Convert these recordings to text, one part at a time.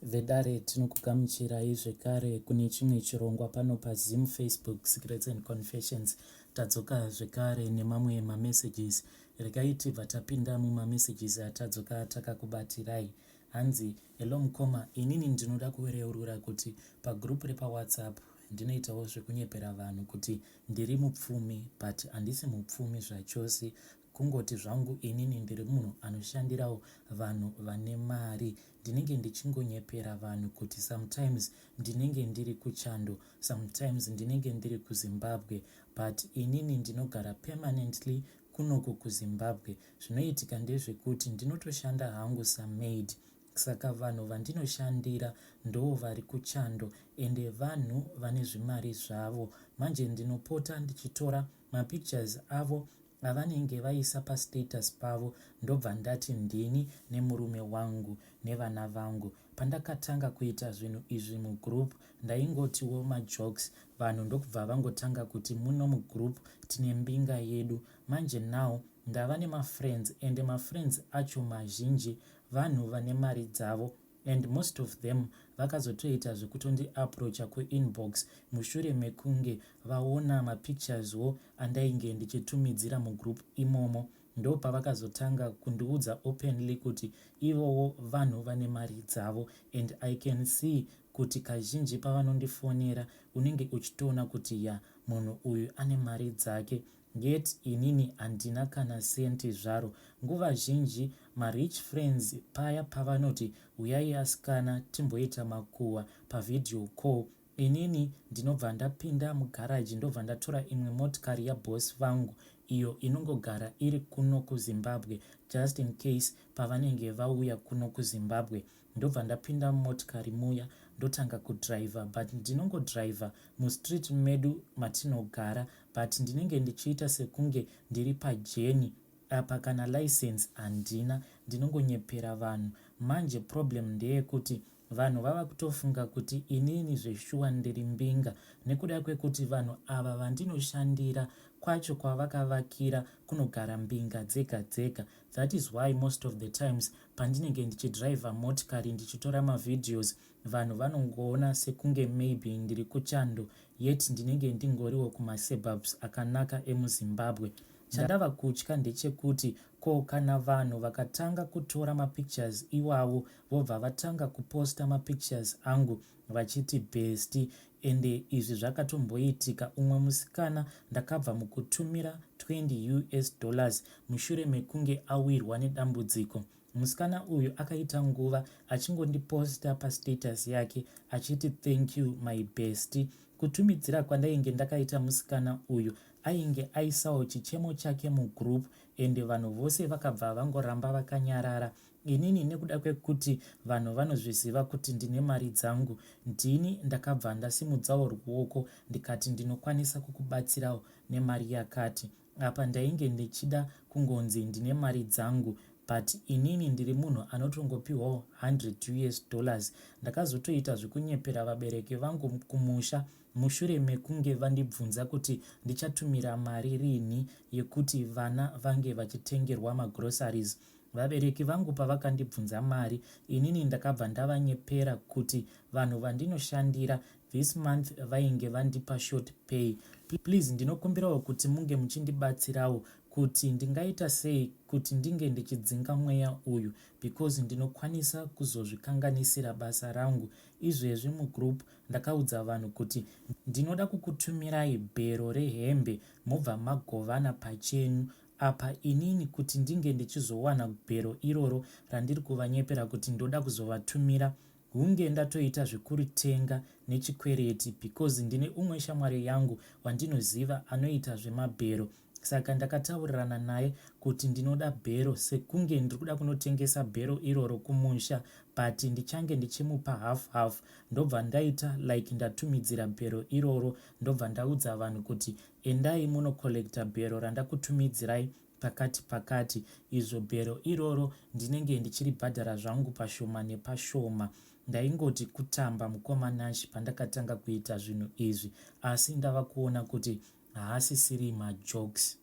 Vedare tinokugamuchirai zvekare kune chimwe chirongwa pano paZim Facebook Secrets and Confessions. Tadzoka zvekare nemamwe mamessages. Regai tibva tapinda mumamessages atadzoka takakubatirai. Hanzi, hello mukoma, inini ndinoda kureurura kuti pagrupu repaWhatsApp ndinoitawo zvekunyepera vanhu kuti ndiri mupfumi, but handisi mupfumi zvachose. Kungoti zvangu inini ndiri munhu anoshandirawo vanhu vane mari. Ndinenge ndichingonyepera vanhu kuti sometimes ndinenge ndiri kuchando, sometimes ndinenge ndiri kuZimbabwe, but inini ndinogara permanently kunoko kuZimbabwe. Zvinoitika ndezvekuti ndinotoshanda hangu samaid, saka vanhu vandinoshandira ndo vari kuchando ende vanhu vane zvimari zvavo. Manje ndinopota ndichitora mapictures avo avanenge vaisa pastatus pavo ndobva ndati ndini nemurume wangu nevana vangu. Pandakatanga kuita zvinhu izvi mugroup ndaingotiwo majokes, vanhu ndokubva vangotanga kuti muno mugroup tine mbinga yedu. Manje now ndava nemafriends ende mafriends acho mazhinji vanhu vane mari dzavo, and most of them vakazotoita zvekutondi approacha kuinbox mushure mekunge vaona mapictureswo andainge ndichitumidzira mugroup imomo. Ndo pavakazotanga kundiudza openly kuti ivowo vanhu vane mari dzavo, and I can see kuti kazhinji pavanondifonera unenge uchitoona kuti ya munhu uyu ane mari dzake, yet inini handina kana senti zvaro. Nguva zhinji marich friends paya pavanoti uyai asikana timboita makuhwa pavideo call, inini ndinobva ndapinda mugaraji ndobva ndatora imwe motikari yaboss vangu iyo inongogara iri kuno kuZimbabwe just in case pavanenge vauya kuno kuZimbabwe. Ndobva ndapinda motikari muya ndotanga kudriver, but ndinongodriver mustreet medu matinogara, but ndinenge ndichiita sekunge ndiri pajeni apa kana license handina, ndinongonyepera vanhu. Manje problem ndeyekuti vanhu vava kutofunga kuti inini zveshuwa ndiri mbinga nekuda kwekuti vanhu ava vandinoshandira kwacho kwavakavakira kunogara mbinga dzega dzega. That is why most of the times pandinenge ndichidriver motikari ndichitora mavideos, vanhu vanongoona sekunge maybe ndiri kuchando, yet ndinenge ndingoriwo kumasuburbs akanaka emuZimbabwe. Chandava kutya ndechekuti ko kana vanhu vakatanga kutora mapictures iwavo vobva vatanga kuposta mapictures angu vachiti best, ende izvi zvakatomboitika. Umwe musikana ndakabva mukutumira $20 mushure mekunge awirwa nedambudziko. Musikana uyu akaita nguva achingondiposta pastatus yake achiti thank you my best. Kutumidzira kwandainge ndakaita musikana uyu ainge aisawo chichemo chake mugroup, ende vanhu vose vakabva vangoramba vakanyarara. Inini nekuda kwekuti vanhu vanozviziva kuti ndine mari dzangu, ndini ndakabva ndasimudzawo ruoko ndikati ndinokwanisa kukubatsirawo nemari yakati. Apa ndainge ndichida kungonzi ndine mari dzangu, but inini ndiri munhu anotongopiwawo $100. Ndakazotoita zvekunyepera vabereki vangu kumusha mushure mekunge vandibvunza kuti ndichatumira mari rini yekuti vana vange vachitengerwa magroceries. Vabereki vangu pavakandibvunza mari, inini ndakabva ndavanyepera kuti vanhu vandinoshandira this month vainge vandipa short pay. Please ndinokumbirawo kuti munge muchindibatsirawo kuti ndingaita sei kuti ndinge ndichidzinga mweya uyu, because ndinokwanisa kuzozvikanganisira basa rangu. Izvezvi mugroup ndakaudza vanhu kuti ndinoda kukutumirai bhero rehembe mobva magovana pachenyu. Apa inini kuti ndinge ndichizowana bhero iroro randiri kuvanyepera kuti ndoda kuzovatumira, hunge ndatoita zvekuritenga nechikwereti, because ndine umwe shamwari yangu wandinoziva anoita zvemabhero. Saka ndakataurirana naye kuti ndinoda bhero sekunge ndiri kuda kunotengesa bhero iroro kumusha, but ndichange ndichimupa half half. Ndobva ndaita like ndatumidzira bhero iroro, ndobva ndaudza vanhu kuti endai munokolekta bhero randakutumidzirai pakati pakati. Izvo bhero iroro ndinenge ndichiribhadhara zvangu pashoma nepashoma. Ndaingoti kutamba mukomanashi pandakatanga kuita zvinhu izvi, asi ndava kuona kuti haasisiri majokes.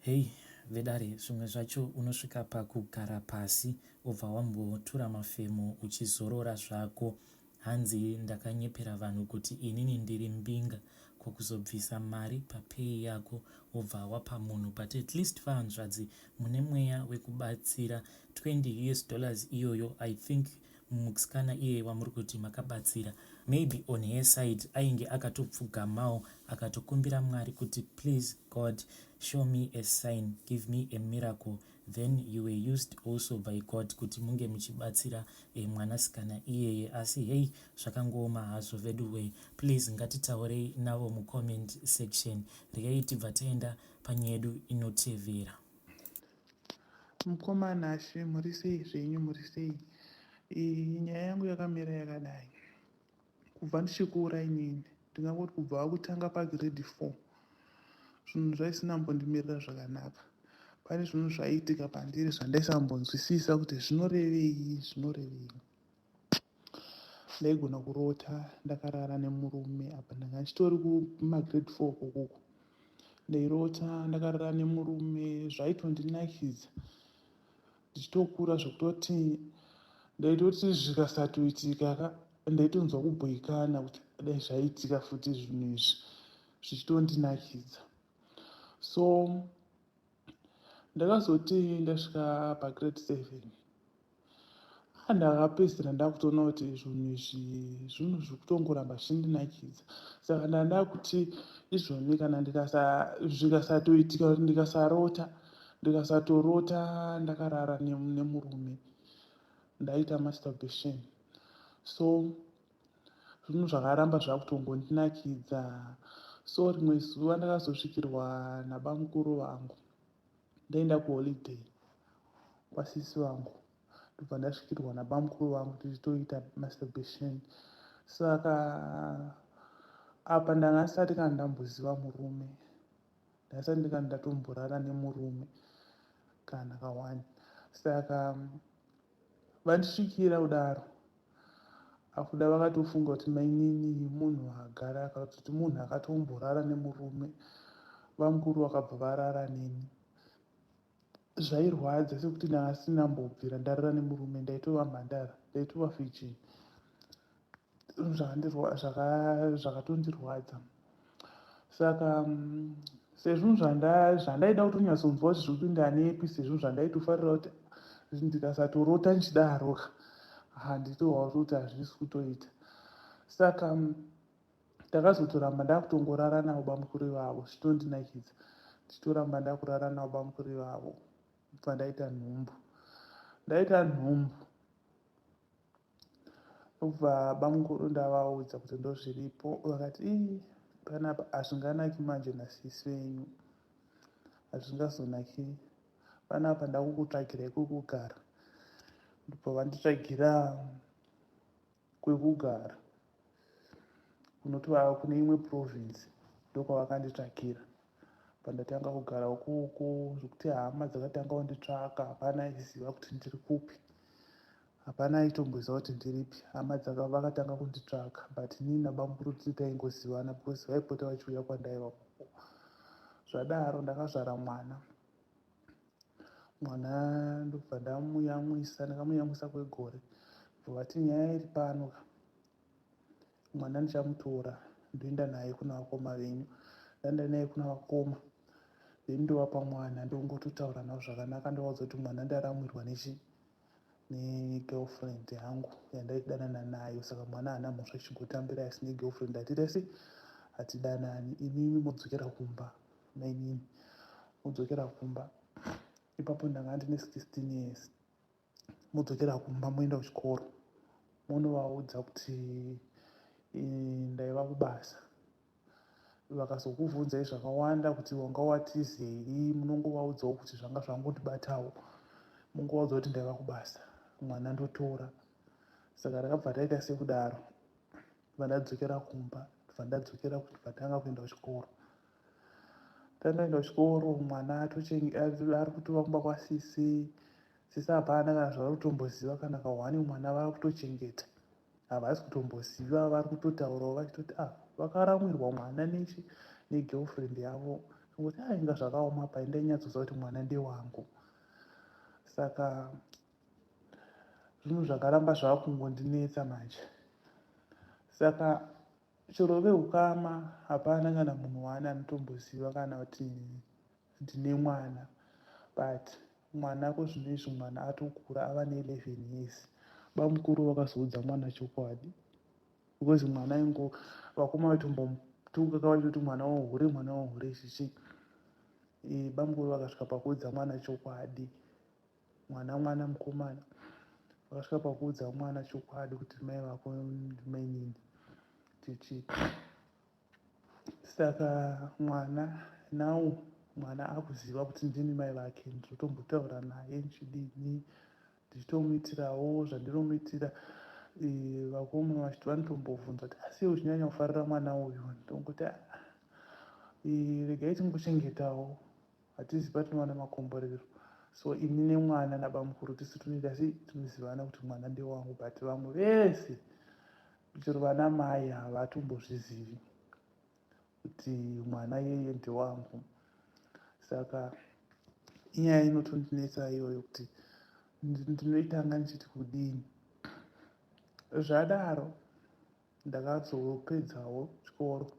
Hey vedare, zvimwe zvacho unosvika pakugara pasi ubva wambotura mafemo uchizorora zvako. Hanzi ndakanyepera vanhu kuti inini ndiri mbinga kwokuzobvisa mari papei yako ubva wapa munhu, but at least 500 mune mweya wekubatsira. $20 iyoyo I think musikana iye wamuri kuti makabatsira, maybe on her side ainge akatopfugamawo akatokumbira mwari kuti please God show me a sign, give me a miracle, then you were used also by God kuti munge muchibatsira mwanasikana iyeye. Asi hei zvakangooma hazvo veduway. Please ngatitaurei navo mucomment section. Regai tibva taenda panyaya yedu inotevera. Mukomana she, muri sei zvenyu, muri sei? Nyaya yangu yakamira yakadai. Kubva ndichikura inini ndingangoti kubva wakutanga pagrade 4 zvinhu zvaisina mbondimirira zvakanaka. Pane zvinhu zvaiitika pandiri zvandaisambonzwisisa kuti zvinorevei. Ndaigona kurota ndakarara nemurume apa ndanga ndichitori kumagrade 4 kokoko. Ndairota ndakarara nemurume zvaitondinakidza. Ndichitokura zvekutoti ndaitoti zvikasatoitika ndaitonzwa kubhoikana kuti dai zvaitika futi zvinhu izvi zvichitondinakidza. So ndakazoti ndasvika pagrade 7 ndakapedzisira ndakutoona kuti zvinhu izvi zvinhu zviri kutongoramba zvichindinakidza. Saka ndanda kuti izvoni kana zvikasatoitika kuti ndikasatorota ndakarara nemurume ndaita masturbation. So zvinhu zvakaramba zvakutongondinakidza. So rimwe zuva ndakazosvikirwa nabamukuru vangu ndaenda kuholiday kwasisi vangu, ndobva ndasvikirwa nabamukuru vangu tichitoita masturbation. Saka apa ndanga ndisati kana ndamboziva murume, ndasati ndikani ndatomborara nemurume kana kawani. Saka vandisvikira kudaro akuda vakatofunga kuti mainini munhu agara kuti munhu akatomborara nemurume. Vamukuru vakabva varara neni. Zvairwadza sekuti ndanga sindambobvira ndarara nemurume, ndaitova mhandara, ndaitova virgin. Zvakatondirwadza. Saka sezvinhu zvandaida kutonyatsonzwa kuti zviri kuenda nepi, sezvinhu zvandaitofarira kuti ndikasatorota ndichidaro handitohwa kuti hazvisi kutoita. Saka ndakazotoramba ndakutongorara navo bamukuru vavo zvichitondinakidza. Ndichitoramba ndakurara navo bamukuru vavo kubva ndaita nhumbu. Ubva bamukuru ndavaudza kuti ndozviripo, vakati panapa hazvinganaki manje nasisi wenyu, hazvingazonaki. Panapa ndakukutsvagirai kwekugara. Ndobva vanditsvagira kwekugara kunotova kune imwe province, ndokwavakanditsvagira. Pandatanga kugara ukoko zvokuti hama dzakatanga kunditsvaka, hapana aiziva kuti ndiri kupi, hapana aitomboziva kuti ndiripi. Hama vakatanga kunditsvaka, but inini nabamukuru taingozivana because vaipota vachiuya kwandaiva koko. Zvadaro ndakazvara mwana ndobva ndakamuyamwisa kwegore. Vati nyaya iri pano, mwana ndichamutora ndoenda naye kuna vakoma venyu. Ndaenda naye kuna vakoma ndovapa mwana ndongototaura navo zvakanaka. Ndovaudza kuti mwana ndaramwirwa negirlfriend yangu yandaidanana nayo. Saka mwana haana mhosva chingotambira asi negirlfriend. Hatitasi hatidanani, inini modzokera kumba, mainini modzokera kumba. Ipapo ndanga ndine 16 years. Modzokera kumba moenda kuchikoro, monovaudza kuti ndaiva kubasa. Vakazokubvunzai zvakawanda kuti wanga watizei, munongovaudzawo kuti zvanga zvangondibatawo, mungovaudza kuti ndaiva kubasa, mwana ndotora. Saka rakabva raita sekudaro, vandadzokera kumba, vandadzokera patanga kuenda kuchikoro. Tandaenda kuchikoro mwana ari kutova kumba kwasisi. Sisi hapana kana zvavari kutomboziva kana kawani mwana vari kutochengeta. Havasi kutomboziva, vari kutotaurawo vachitoti vakaramwirwa mwana negirlfriend yavo. Ngoti inga zvakaoma pa, ndainyatsozva kuti mwana ndewangu. Saka zvinhu zvakaramba zvakungondinetsa manje. Saka chero vehukama hapana kana munhu waani anotomboziva kana kuti ndine mwana, but mwana kozvinoizvi mwana atokura ava ne11 years. Bamukuru vakazoudza mwana chokwadi because mwana ingo vakoma vaitombomutuka kavachiti mwana wohure chichi. Bamukuru vakasvika pakuudza mwana chokwadi, mwana mukomana vakasvika pakuudza mwana chokwadi kuti mai vako ndimainini chichi. Saka mwana akuziva kuti ndini mai vake, ndinotombotaura naye nchidini, ndichitomuitirawo zvandinomuitira. Vakoma vachiti vanotombobvunza kuti asi uchinyanya kufarira mwana uyu, ndongoti regai timbochengetawo, hatizi patinowana makomborero. So ini nemwana nabamukuru tisu tunoita asi tinozivana kuti mwana ndewangu, but vamwe vese chero vana mai havatombozvizivi kuti mwana yeye ndewangu. Saka inyaya inotondinetsa iyoyo kuti ndinoitanga ndichiti kudini. Zvadaro ndakazopedzawo chikoro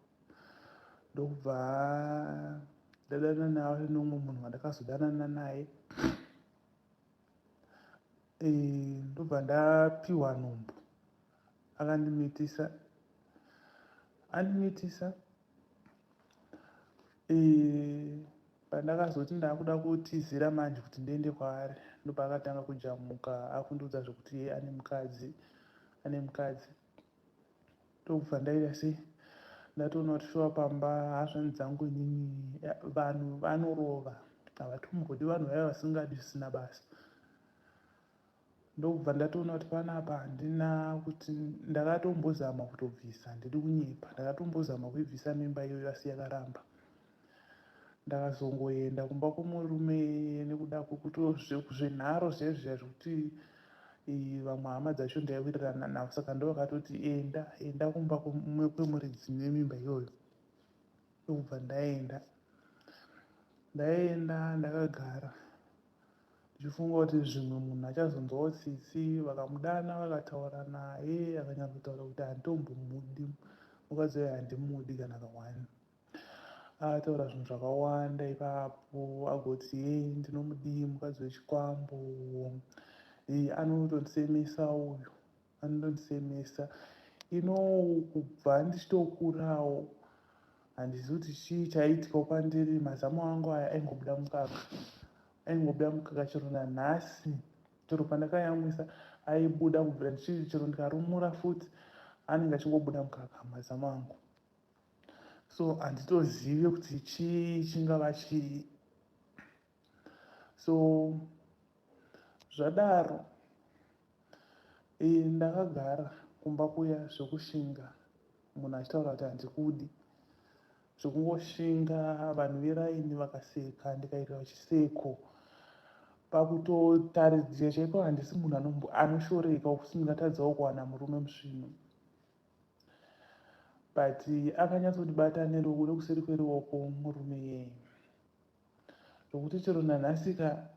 ndobva ndadanana naye nomumwe munhu wandakazodanana naye. Ndobva ndapiwa nhombo, andimitisa pandakazoti ndakuda kutizira manje kuti ndiende kwaari, ndobva akatanga kujamuka akundiudza zvokuti iye ane mukadzi. Ndobva ndaita sei ndatoona kuti shuwa pamba hazvani dzangu inini vanhu vanorova, havatombodi vanhu vaya vasingadi zvisina basa. Ndobva ndatoona kuti panapa handina kuti ndakatombozama kutobvisa, handidi kunyepa, ndakatombozama kuibvisa mimba iyoyo asi yakaramba. Ndakazongoenda kumba kwomurume nekuda kwekutozvenharo zviya zvokuti vamwe hama dzacho ndaiwirirana navo. Saka ndovakatoti enda kumba kwemuridzi nemimba iyoyo. Ndobva ndaenda ndakagara ndichifunga kuti zvimwe munhu achazonzwawo tsitsi. Vakamudana vakataura naye akanyatsotaura kuti handitombomudi, mukadzi wayo handimudi kana kawani. Akataura zvinhu zvakawanda ipapo agoti ndinomudii mukadzi wechikwambo, anotondisemesa uyu, anondondisemesa. Kubva ndichitokurawo handizivi kuti chii chaiitikawo pandiri. Mazamu angu aya aingobuda mukaka chero nanhasi, chero pandakayamwisa aibuda kubvira ndichiti chero ndikarumura futi anenge achingobuda mukaka mazamu angu. So handitozivi kuti chii chingava chii. So zvadaro ndakagara kumba kuya zvokushinga, munhu achitaura kuti handikudi, zvokungoshinga vanhu veraini vakaseka, ndikaitwa chiseko pakutotaridzira chaiko. Handisi munhu anoshoreka wekuti ndingatadzawo kuwana murume musvino, but akanyatsondibata neruoko nekuseri kweruoko murume yeye, zvokuti chero nanhasika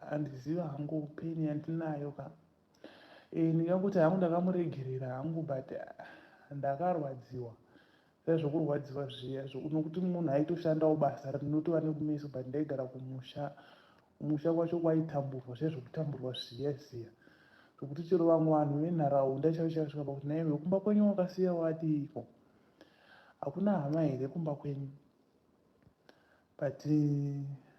handiziva hangu peni yandinayo ka. Ndingangoti hangu ndakamuregerera hangu, but ndakarwadziwa zvokurwadziwa zviya nokuti munhu aitoshandawo basa rinotova nekumeso, but ndaigara kumusha kwacho kwaitamburwa zvezvokutamburwa zviya zvokuti chero vamwe vanhu venharaunda chaichasvika pakuti naiwe kumba kwenyu wakasiya wadiiko, hakuna hama here kumba kwenyu. But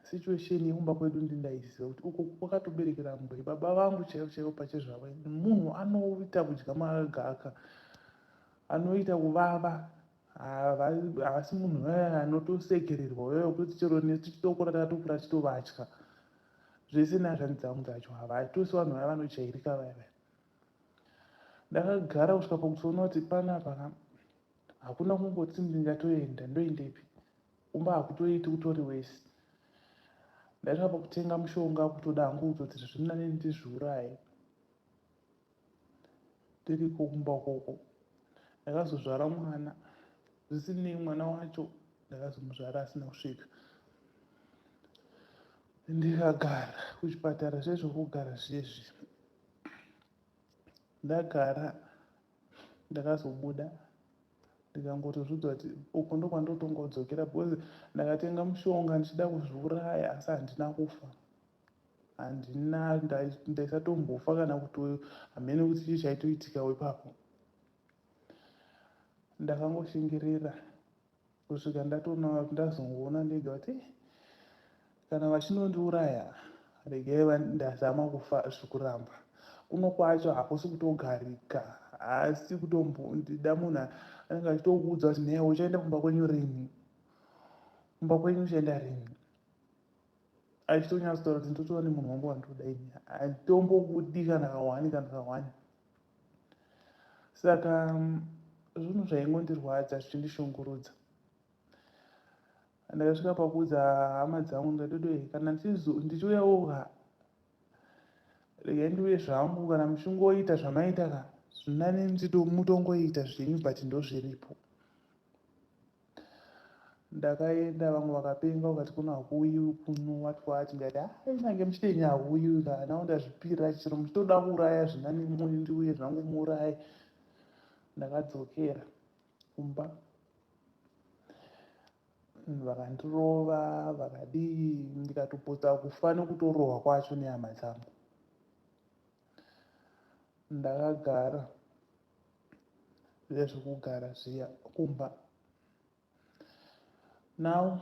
situation yekumba kwedu ndindaiziva kuti uko kwakatoberekera mburi. Baba vangu chaivo pachezvavo munhu anoita kudya magaka, anoita kuvava, havasi munhu anotosekererwa wewe kuti chero netichitokura takatokura tichitovadya. Zvese nazvani dzangu dzacho havatosi vanhu vaya vanojairika vaya. Ndakagara kusvika pakutoona kuti panapa hakuna kungoti ndingatoenda, ndoendepi, kumba hakutoiti kutori wese. Ndasvika pakutenga mushonga kutoda hangu kutoti zvirinani ndizviuraye. Tiriko kumba ukoko ndakazozvara mwana, zvisinei mwana wacho ndakazomuzvara asina kusvika. Ndikagara kuchipatara zvezvokugara zviyezvi ndagara ndakazobuda ndikangotozvidza kuti uku ndokwandotonga kudzokera because ndakatenga mushonga ndichida kuzviuraya asi handina kufa, handina, ndaisatombofa kana kuti hamene kuti chii chaitoitikawo ipapo. Ndakangoshingirira kusvika ndatoona kuti ndazongoona ndega kuti kana vachinondiuraya regai ndazama kufa zvikuramba. Kuno kwacho hakusi kutogarika, asi kutombondida munhu anenge achitokuudza kuti newe uchaenda kumba kwenyu rini, kumba kwenyu uchaenda rini, achitonyatsotaura kuti ndotova nemunhu wangu wandoda ini, handitombokudi kana kawani kana kawani. Saka zvinhu zvaingondirwadza zvichindishungurudza. Ndakasvika pakuudza hama dzangu ndikati kana ndichiuyawo regai ndiuye zvangu, kana muchingoita zvamaita ka zvinani mutongoita zvenyu but ndozviripo. Ndakaenda vamwe vakapenga vakati kuno hakuuyiwi kuno wati ndikati nange muchitenyi hauyiwi ka nawo ndazvipira chero muchitoda kuuraya zvinani ndiuye zvangu muuraye. Ndakadzokera kumba vakandirova vakadii, ndikatopota kufa nekutorohwa kwacho nehama dzangu. Ndakagara zviya zvekugara zviya kumba. Now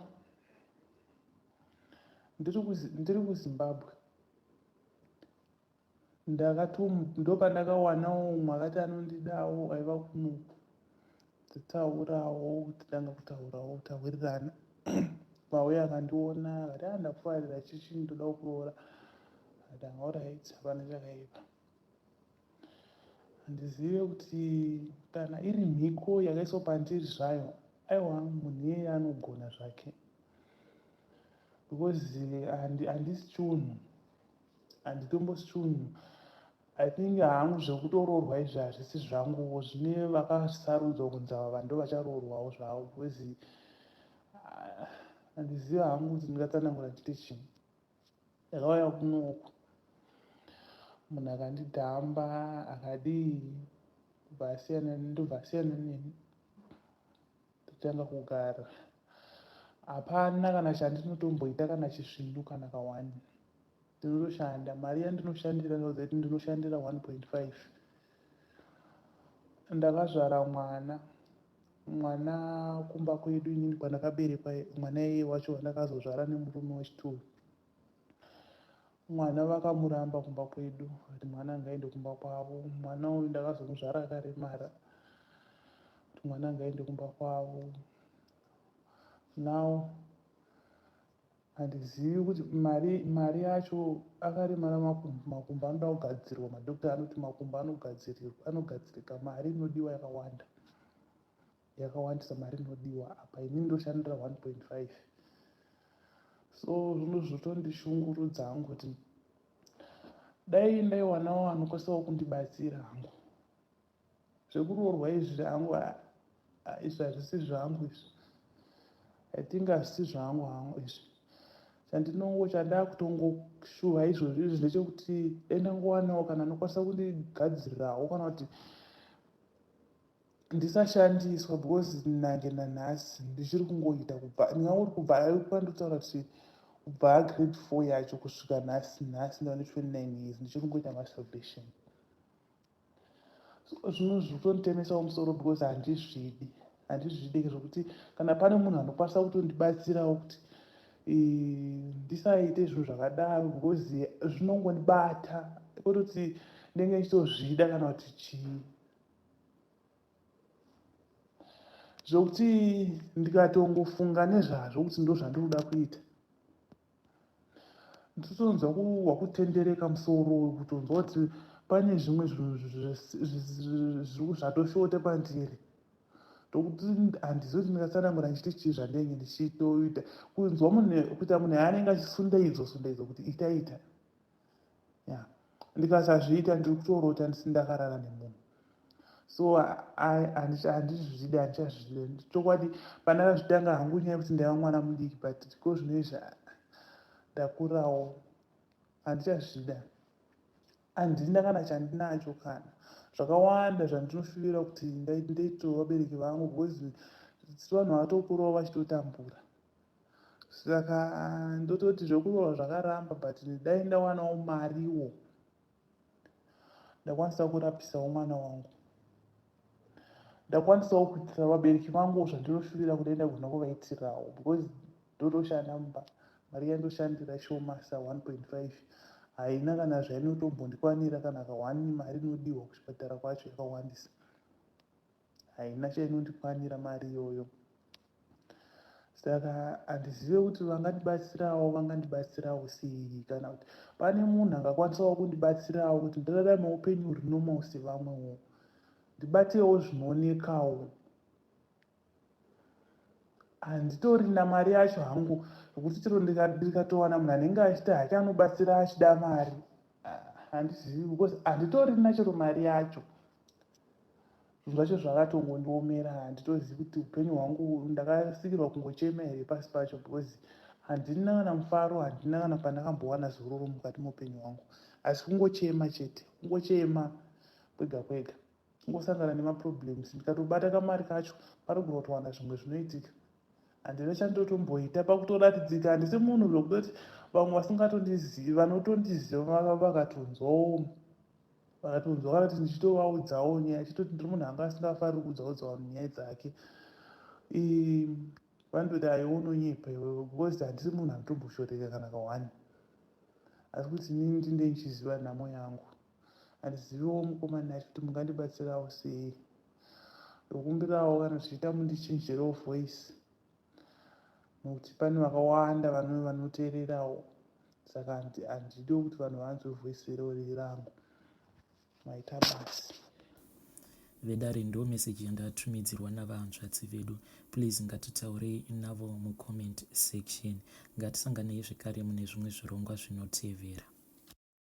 ndiri kuZimbabwe, ndopandakawanawo umwe akati anondidawo aiva kunuku, titaurawo titanga kutaurawo tawirirana. Mauya akandiona akati ndakufarira chichi ndoda kuroora, akati alright hapana chakaipa. Handizive kuti kana iri mhiko yakaiswa pandiri zvayo, aiwa munhu iyeye anogona zvake, because handisi chunhu, handitombosi chunhu. I think hangu zvekutoroorwa izvi hazvisi zvanguwo, zvine vakasarudzwa kunzi ava vanhu vacharoorwawo zvavo, because handiziva hangu kuti ndingatsanangura chiti chinhu. Ndakauya kunoku munhu akandidhamba akadii, ndobva asiyana neni, totanga kugara. Hapana kana chandinotomboita kana chisvindu kana kawani, ndinotoshanda. Mari yandinoshandira ndinoziva kuti ndinoshandira 1.5. Ndakazvara mwana kumba kwedu inini kwandakaberekwa, mwana iyeye wacho wandakazozvara nemurume wechituru. Mwana vakamuramba kumba kwedu kuti mwana ngaende kumba kwavo. Mwana uyu ndakazomuzvara akaremara kuti mwana ngaende kumba kwavo. Now handizivi kuti mari yacho akaremara makumbo anoda kugadzirwa. Madhokita anoti makumbo anogadzirika, mari inodiwa yakawandisa mari inodiwa apa, inini ndoshandira 1.5. So zvinhu zvotondishungurudza hangu kuti dai ndaiwanawo anokwanisawo kundibatsira hangu. Zvekuroorwa izvi hangu izvi hazvisi zvangu izvi, I think hazvisi zvangu hangu izvi. Chandakutongoshuva izvozvi ndechekuti dai ndangowanawo kana anokwanisa kundigadzirirawo kana kuti ndisashandiswa, because nange nanhasi ndichiri kungoita ndingangoti kubva pandotaura kuti kubva grade 4 yacho kusvika nhasi ndava ne29 years ndichiri kungoita masturbation. Zvinhu zvitotemesawo musoro because handizvidi zvokuti kana pane munhu anokwanisa kutondibatsirawo kuti ndisaite zvinhu zvakadaro, because zvinongonibata kwete kuti ndenge ndichitozvida kana kuti chii. Zvokuti ndikatongofunga nezvazvo kuti ndo zvandinoda kuita, nditonzwa kutendereka musoro, kutonzwa kuti pane zvimwe zvinhu zvatoshota pandiri, ndokuti handizivi kuti ndingatsanangura ndichiti chii zvandinenge ndichitoita. Kunzwa kuita munhu yaanenge achisunda idzo kuti itaita, ndikasazviita ndiri kutorota ndisindakarara nemunhu. So handizvidi, handichazvidi. Chokwadi pandakazvitanga hangu nyaya yekuti ndaiva mwana mudiki, but ko zvinoizvi ndakurawo, handichazvida. Handina kana chandinacho kana zvakawanda zvandinoshuvira kuti ndaitoo vabereki vangu because vanhu vatokurawo vachitotambura. Saka ndototi zvokurova zvakaramba, but dai ndawanawo mariwo ndakwanisa kurapisawo mwana wangu, ndakwanisawo kuitira vabereki vangu zvandinoshuvira kuti ndagona kuvaitirawo, because ndotoshanda mumba, mari yandoshandira shoma sa 1.5 haina kana zvainotombondikwanira kana ka1 mari inodiwa kuchipatara kwacho yakawandisa, haina chainondikwanira mari iyoyo. Saka handizive kuti vangandibatsirawo sei, kana kuti pane munhu angakwanisawo kundibatsirawo kuti ndirarame upenyu rinomo sevamwewo, ndibatewo zvinoonekawo. Handitorina mari yacho hangu yokuti chero ndikatowana munhu anenge achiti hake anobatsira achida mari, handizivi because handitorina chero mari yacho. Zvinhu zvacho zvakatongondiomera, handitozivi kuti upenyu hwangu ndakasikirwa kungochema here pasi pacho, because handina kana mufaro, handina kana pandakambowana zororo mukati meupenyu hwangu, asi kungochema chete, kungochema kwega kwega, kungosangana nemaproblems, ndikatobata kamari kacho parogona kutowanda zvimwe zvinoitika. Handina chandotomboita pakutoratidzika, handisi munhu zvokutoti vamwe vasingatondizivi vanotondiziva vakatonzwawo kana kuti ndichitovaudzawo nyaya, chitoti ndiri munhu anga asingafariri kudzaudza vanhu nyaya dzake. Vanototi aiwe unonyepa iwewe, because handisi munhu anotomboshoreka kana ka1, asi kuti inini ndinde ndichiziva nhamo yangu. Handiziviwo mukomana acho kuti mungandibatsirawo sei, ndokumbirawo kana zvichiita mundichinjirewo voice, nokuti pane vakawanda vanoteererawo, saka handidi kuti vanhu vanzwe voice rangu. Maita basi. Vedare ndo meseji yandatumidzirwa navahanzvadzi vedu. Please ngatitaurei navo mucomment section. Ngatisanganei zvekare mune zvimwe zvirongwa zvinotevera.